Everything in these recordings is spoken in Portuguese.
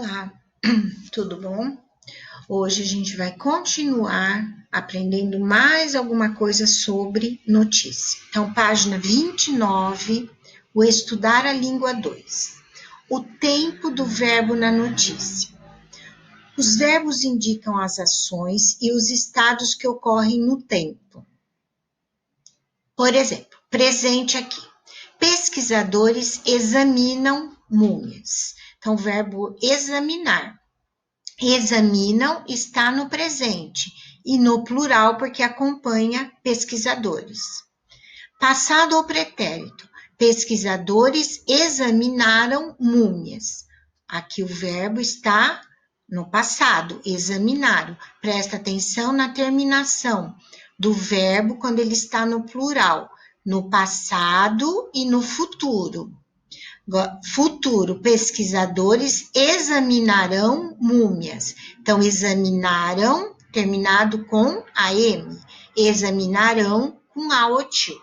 Olá, tudo bom? Hoje a gente vai continuar aprendendo mais alguma coisa sobre notícia. Então, página 29, o estudar a língua 2. O tempo do verbo na notícia. Os verbos indicam as ações e os estados que ocorrem no tempo. Por exemplo, presente aqui. Pesquisadores examinam múmias. Então, o verbo examinar. Examinam está no presente e no plural porque acompanha pesquisadores. Passado ou pretérito. Pesquisadores examinaram múmias. Aqui o verbo está no passado, examinaram. Presta atenção na terminação do verbo quando ele está no plural, no passado e no futuro. Futuro, pesquisadores examinarão múmias. Então, examinaram, terminado com AM. Examinarão com AOTIL.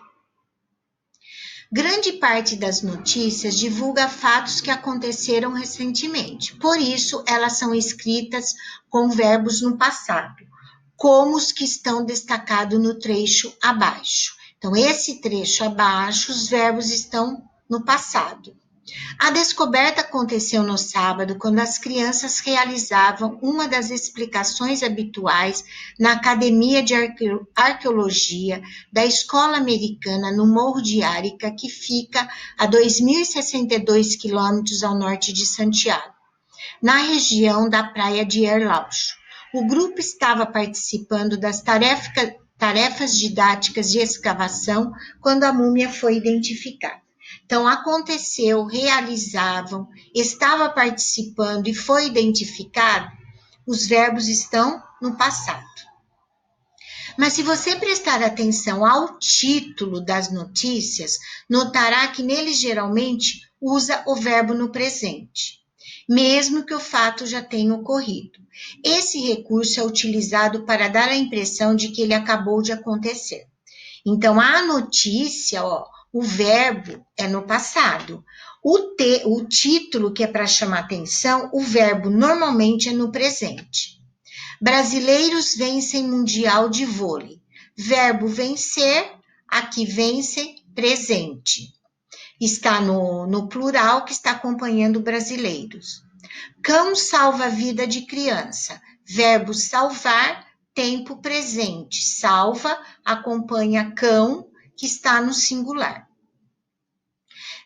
Grande parte das notícias divulga fatos que aconteceram recentemente. Por isso, elas são escritas com verbos no passado, como os que estão destacados no trecho abaixo. Então, esse trecho abaixo, os verbos estão no passado. A descoberta aconteceu no sábado, quando as crianças realizavam uma das explicações habituais na Academia de Arqueologia da Escola Americana no Morro de Arica, que fica a 2.062 quilômetros ao norte de Santiago, na região da praia de Erlauf. O grupo estava participando das tarefas didáticas de escavação quando a múmia foi identificada. Então, aconteceu, realizavam, estava participando e foi identificado, os verbos estão no passado. Mas se você prestar atenção ao título das notícias, notará que nele geralmente usa o verbo no presente, mesmo que o fato já tenha ocorrido. Esse recurso é utilizado para dar a impressão de que ele acabou de acontecer. Então, a notícia, o verbo é no passado. O título, que é para chamar atenção, o verbo normalmente é no presente. Brasileiros vencem Mundial de Vôlei. Verbo vencer, aqui vence, presente. Está no plural, que está acompanhando brasileiros. Cão salva a vida de criança. Verbo salvar, tempo presente. Salva, acompanha cão, que está no singular.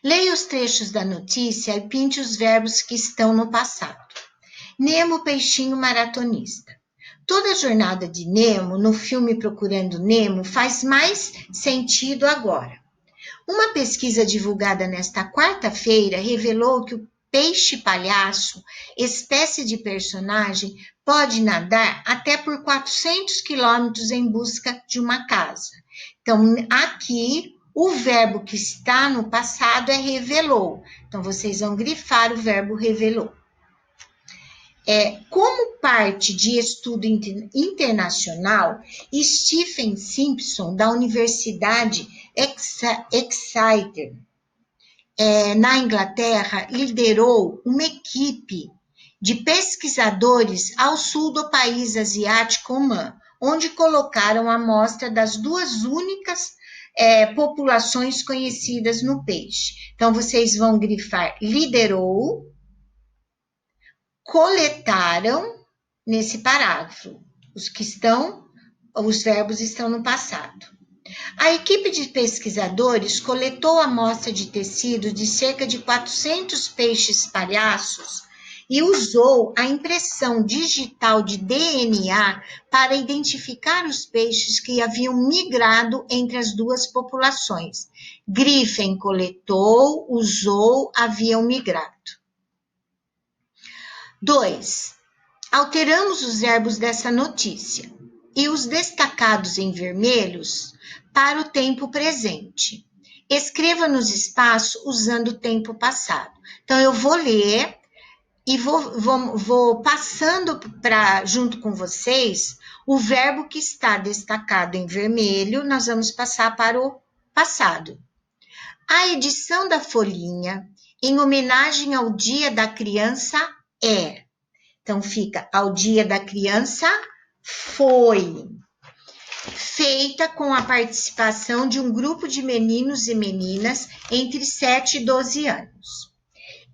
Leia os trechos da notícia e pinte os verbos que estão no passado. Nemo, peixinho maratonista. Toda a jornada de Nemo no filme Procurando Nemo faz mais sentido agora. Uma pesquisa divulgada nesta quarta-feira revelou que o peixe-palhaço, espécie de personagem, pode nadar até por 400 quilômetros em busca de uma casa. Então, aqui, o verbo que está no passado é revelou. Então, vocês vão grifar o verbo revelou. Como parte de estudo internacional, Stephen Simpson, da Universidade Exeter, na Inglaterra, liderou uma equipe de pesquisadores ao sul do país asiático Omã, onde colocaram a amostra das duas únicas populações conhecidas no peixe. Então, vocês vão grifar liderou, coletaram nesse parágrafo. Os verbos estão no passado. A equipe de pesquisadores coletou a amostra de tecido de cerca de 400 peixes palhaços e usou a impressão digital de DNA para identificar os peixes que haviam migrado entre as duas populações. Grifem coletou, usou, haviam migrado. 2. Alteramos os verbos dessa notícia e os destacados em vermelhos para o tempo presente. Escreva nos espaços usando o tempo passado. Então, eu vou ler e vou passando junto com vocês o verbo que está destacado em vermelho, nós vamos passar para o passado. A edição da Folhinha, em homenagem ao Dia da Criança, é. Então, fica ao dia da criança foi. Feita com a participação de um grupo de meninos e meninas entre 7 e 12 anos.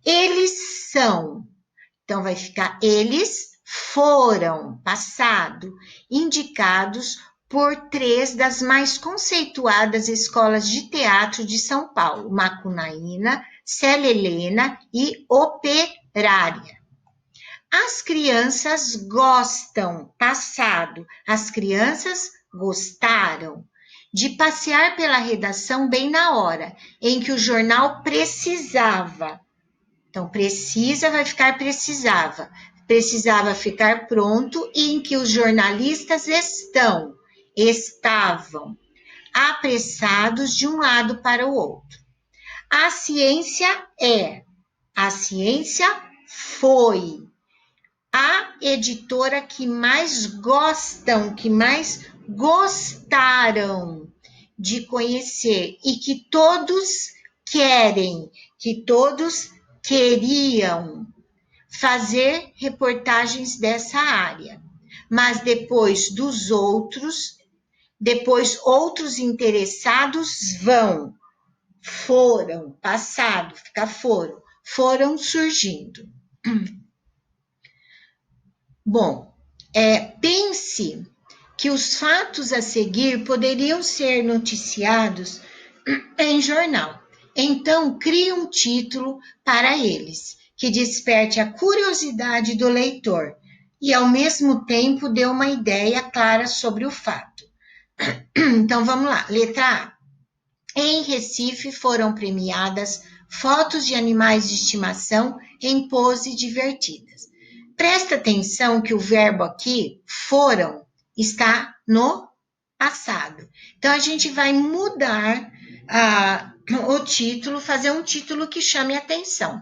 Eles são, então vai ficar eles foram, passado, indicados por 3 das mais conceituadas escolas de teatro de São Paulo, Macunaína, Célia Helena e Operária. As crianças gostam, passado, as crianças gostaram de passear pela redação bem na hora em que o jornal precisava. Então, precisa vai ficar precisava. Precisava ficar pronto e em que os jornalistas estavam apressados de um lado para o outro. A ciência foi. A editora que mais gostam, que mais gostaram de conhecer e que todos querem, que todos queriam fazer reportagens dessa área. Mas depois outros interessados foram, passado, fica foram surgindo. Bom, pense que os fatos a seguir poderiam ser noticiados em jornal. Então, crie um título para eles, que desperte a curiosidade do leitor e, ao mesmo tempo, dê uma ideia clara sobre o fato. Então, vamos lá. Letra A. Em Recife foram premiadas fotos de animais de estimação em pose divertidas. Presta atenção que o verbo aqui, foram, está no passado. Então, a gente vai mudar o título, fazer um título que chame atenção.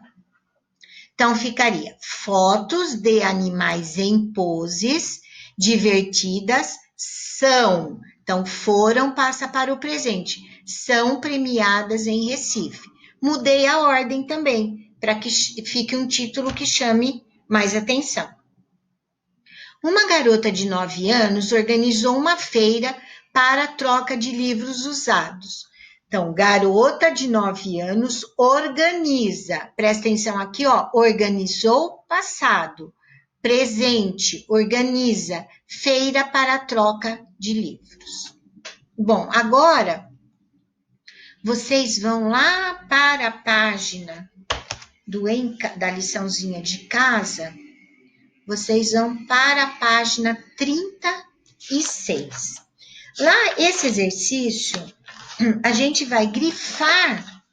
Então, ficaria fotos de animais em poses divertidas são. Então, foram passa para o presente. São premiadas em Recife. Mudei a ordem também, para que fique um título que chame mais atenção. Uma garota de 9 anos organizou uma feira para troca de livros usados. Então, garota de 9 anos organiza. Presta atenção aqui, ó. Organizou passado. Presente, organiza. Feira para troca de livros. Bom, agora vocês vão lá para a página da liçãozinha de casa. Vocês vão para a página 36. Lá, esse exercício, a gente vai grifar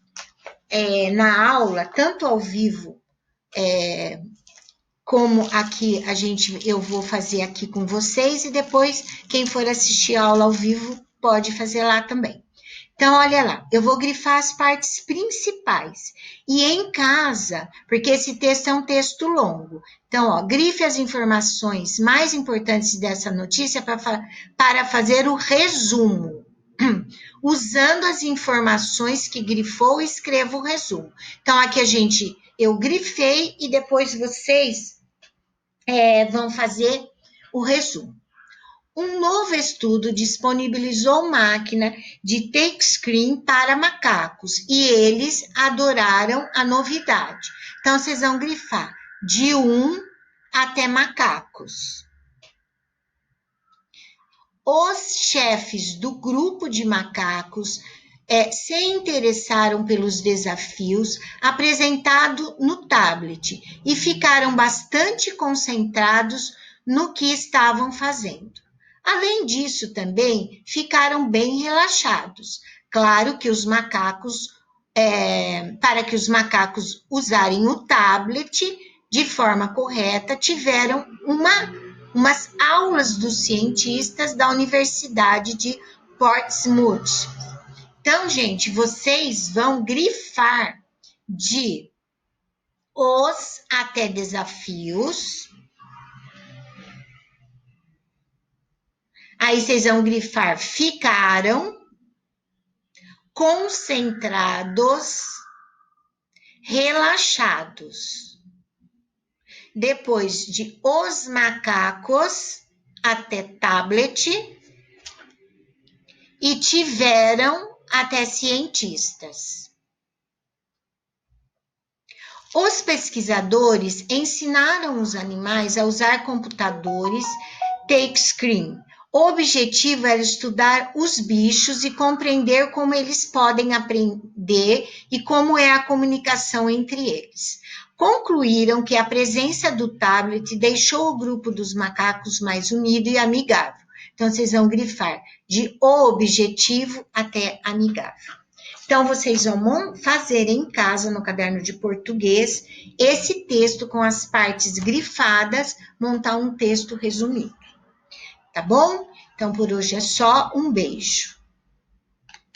na aula, tanto ao vivo, como aqui eu vou fazer aqui com vocês, e depois, quem for assistir a aula ao vivo, pode fazer lá também. Então, olha lá, eu vou grifar as partes principais. E em casa, porque esse texto é um texto longo. Então, ó, grife as informações mais importantes dessa notícia para fazer o resumo. Usando as informações que grifou, escreva o resumo. Então, aqui eu grifei e depois vocês vão fazer o resumo. Um novo estudo disponibilizou máquina de touchscreen para macacos e eles adoraram a novidade. Então, vocês vão grifar de 1 até macacos. Os chefes do grupo de macacos se interessaram pelos desafios apresentados no tablet e ficaram bastante concentrados no que estavam fazendo. Além disso, também ficaram bem relaxados. Claro que os macacos, para que os macacos usarem o tablet de forma correta, tiveram umas aulas dos cientistas da Universidade de Portsmouth. Então, gente, vocês vão grifar de os até desafios. Aí vocês vão grifar ficaram, concentrados, relaxados. depois de os macacos até tablet e tiveram até cientistas. Os pesquisadores ensinaram os animais a usar computadores touchscreen. O objetivo era estudar os bichos e compreender como eles podem aprender e como é a comunicação entre eles. Concluíram que a presença do tablet deixou o grupo dos macacos mais unido e amigável. Então, vocês vão grifar de o objetivo até amigável. Então, vocês vão fazer em casa, no caderno de português, esse texto com as partes grifadas, montar um texto resumido. Tá bom? Então, por hoje é só. Um beijo.